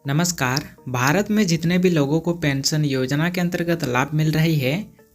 नमस्कार। भारत में जितने भी लोगों को पेंशन योजना के अंतर्गत लाभ मिल रही है,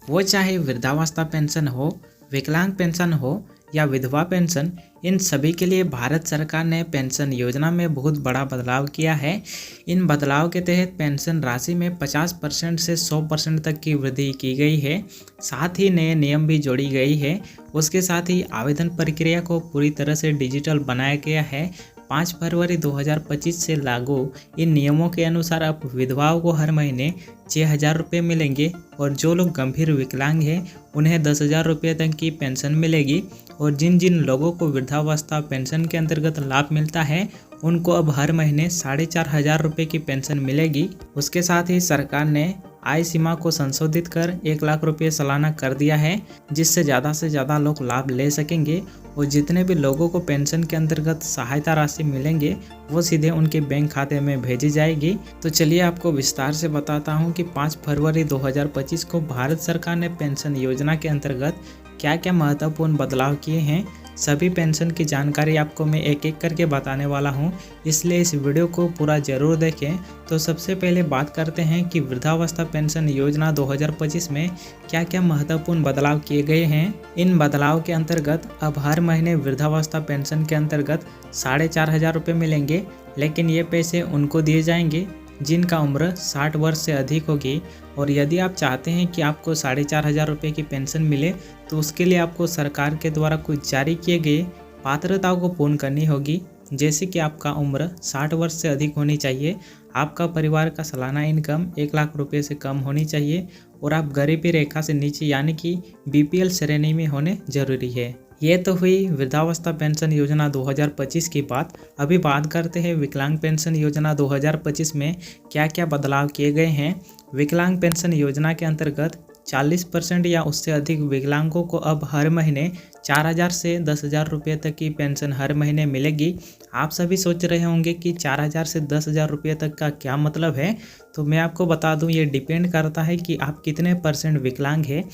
वो चाहे वृद्धावस्था पेंशन हो, विकलांग पेंशन हो या विधवा पेंशन, इन सभी के लिए भारत सरकार ने पेंशन योजना में बहुत बड़ा बदलाव किया है। इन बदलाव के तहत पेंशन राशि में 50% से 100% तक की वृद्धि की गई है। साथ ही नए नियम भी जोड़ी गई है। उसके साथ ही आवेदन प्रक्रिया को पूरी तरह से डिजिटल बनाया गया है। 5 फरवरी 2025 से लागू इन नियमों के अनुसार अब विधवाओं को हर महीने 6,000 रुपये मिलेंगे और जो लोग गंभीर विकलांग हैं उन्हें 10,000 रुपये तक की पेंशन मिलेगी। और जिन जिन लोगों को वृद्धावस्था पेंशन के अंतर्गत लाभ मिलता है उनको अब हर महीने 4,500 रुपये की पेंशन मिलेगी। उसके साथ ही सरकार ने आय सीमा को संशोधित कर 1 लाख रुपये सालाना कर दिया है, जिससे ज़्यादा से ज़्यादा लोग लाभ ले सकेंगे। और जितने भी लोगों को पेंशन के अंतर्गत सहायता राशि मिलेंगे वो सीधे उनके बैंक खाते में भेजी जाएगी। तो चलिए आपको विस्तार से बताता हूं कि 5 फरवरी 2025 को भारत सरकार ने पेंशन योजना के अंतर्गत क्या क्या महत्वपूर्ण बदलाव किए हैं। सभी पेंशन की जानकारी आपको मैं एक एक करके बताने वाला हूं, इसलिए इस वीडियो को पूरा जरूर देखें। तो सबसे पहले बात करते हैं कि वृद्धावस्था पेंशन योजना 2025 में क्या क्या महत्वपूर्ण बदलाव किए गए हैं। इन बदलाव के अंतर्गत अब हर महीने वृद्धावस्था पेंशन के अंतर्गत 4,500 रुपये मिलेंगे, लेकिन ये पैसे उनको दिए जाएंगे जिनका उम्र 60 वर्ष से अधिक होगी। और यदि आप चाहते हैं कि आपको 4,500 रुपये की पेंशन मिले तो उसके लिए आपको सरकार के द्वारा कुछ जारी किए गए पात्रताओं को पूर्ण करनी होगी, जैसे कि आपका उम्र 60 वर्ष से अधिक होनी चाहिए, आपका परिवार का सालाना इनकम 1 लाख रुपये से कम होनी चाहिए और आप गरीबी रेखा से नीचे यानी कि BPL श्रेणी में होने जरूरी है। ये तो हुई वृद्धावस्था पेंशन योजना 2025 की बात। अभी बात करते हैं विकलांग पेंशन योजना 2025 में क्या क्या बदलाव किए गए हैं। विकलांग पेंशन योजना के अंतर्गत 40% या उससे अधिक विकलांगों को अब हर महीने 4,000 से 10,000 रुपये तक की पेंशन हर महीने मिलेगी। आप सभी सोच रहे होंगे कि 4,000 से 10,000 रुपये तक का क्या मतलब है। तो मैं आपको बता दूं, ये डिपेंड करता है कि आप कितने % विकलांग हैं।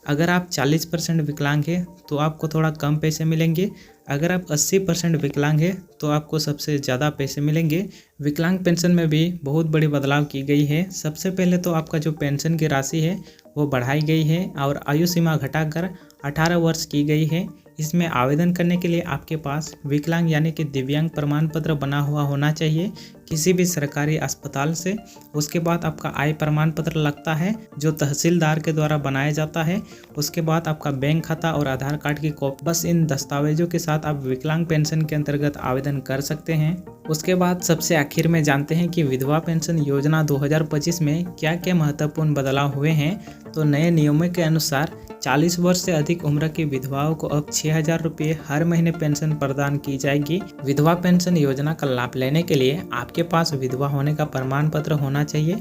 अगर आप 40% विकलांग हैं तो आपको थोड़ा कम पैसे मिलेंगे। अगर आप 80% विकलांग हैं तो आपको सबसे ज़्यादा पैसे मिलेंगे। विकलांग पेंशन में भी बहुत बड़ी बदलाव की गई है। सबसे पहले तो आपका जो पेंशन की राशि है वो बढ़ाई गई है और आयु सीमा घटाकर 18 वर्ष की गई है। इसमें आवेदन करने के लिए आपके पास विकलांग यानी कि दिव्यांग प्रमाण पत्र बना हुआ होना चाहिए किसी भी सरकारी अस्पताल से। उसके बाद आपका आय प्रमाण पत्र लगता है जो तहसीलदार के द्वारा बनाया जाता है। उसके बाद आपका बैंक खाता और आधार कार्ड की कॉपी। बस इन दस्तावेजों के साथ आप विकलांग पेंशन के अंतर्गत आवेदन कर सकते हैं। उसके बाद सबसे आखिर में जानते हैं कि विधवा पेंशन योजना 2025 में क्या क्या महत्वपूर्ण बदलाव हुए हैं। तो नए नियमों के अनुसार 40 वर्ष से अधिक उम्र की विधवाओं को अब 6,000 रुपये हर महीने पेंशन प्रदान की जाएगी। विधवा पेंशन योजना का लाभ लेने के लिए आपके पास विधवा होने का प्रमाण पत्र होना चाहिए,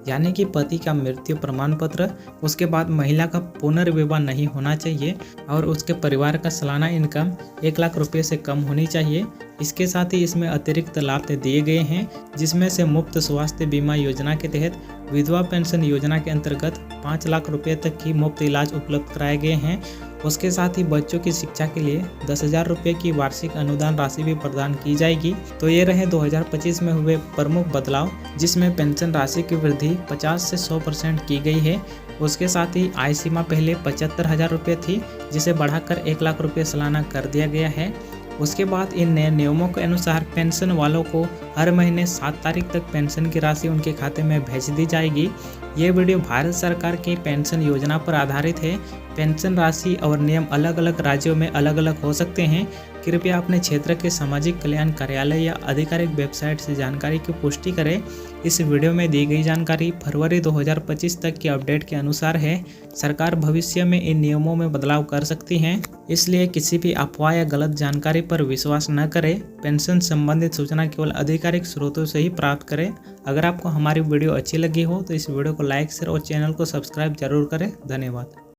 यानी कि पति का मृत्यु प्रमाण पत्र। उसके बाद महिला का पुनर्विवाह नहीं होना चाहिए और उसके परिवार का सालाना इनकम 1 लाख रुपये से कम होनी चाहिए। इसके साथ ही इसमें अतिरिक्त लाभ दिए गए हैं, जिसमें से मुफ्त स्वास्थ्य बीमा योजना के तहत विधवा पेंशन योजना के अंतर्गत 5 लाख रुपये तक की मुफ्त इलाज उपलब्ध कराए गए हैं। उसके साथ ही बच्चों की शिक्षा के लिए 10,000 रुपये की वार्षिक अनुदान राशि भी प्रदान की जाएगी। तो ये रहे 2025 में हुए प्रमुख बदलाव, जिसमें पेंशन राशि की वृद्धि 50 से 100% की गई है। उसके साथ ही आय सीमा पहले 75,000 रुपये थी, जिसे बढ़ाकर 1 लाख रुपये सालाना कर दिया गया है। उसके बाद इन नए नियमों के अनुसार पेंशन वालों को हर महीने 7 तारीख तक पेंशन की राशि उनके खाते में भेज दी जाएगी। ये वीडियो भारत सरकार की पेंशन योजना पर आधारित है। पेंशन राशि और नियम अलग अलग राज्यों में अलग अलग हो सकते हैं। कृपया अपने क्षेत्र के सामाजिक कल्याण कार्यालय या आधिकारिक वेबसाइट से जानकारी की पुष्टि करें। इस वीडियो में दी गई जानकारी फरवरी 2025 तक की अपडेट के अनुसार है। सरकार भविष्य में इन नियमों में बदलाव कर सकती है, इसलिए किसी भी अफवाह या गलत जानकारी पर विश्वास न करें। पेंशन संबंधित सूचना केवल आधिकारिक स्रोतों से ही प्राप्त करें। अगर आपको हमारी वीडियो अच्छी लगी हो तो इस वीडियो को लाइक, शेयर और चैनल को सब्सक्राइब जरूर करें। धन्यवाद।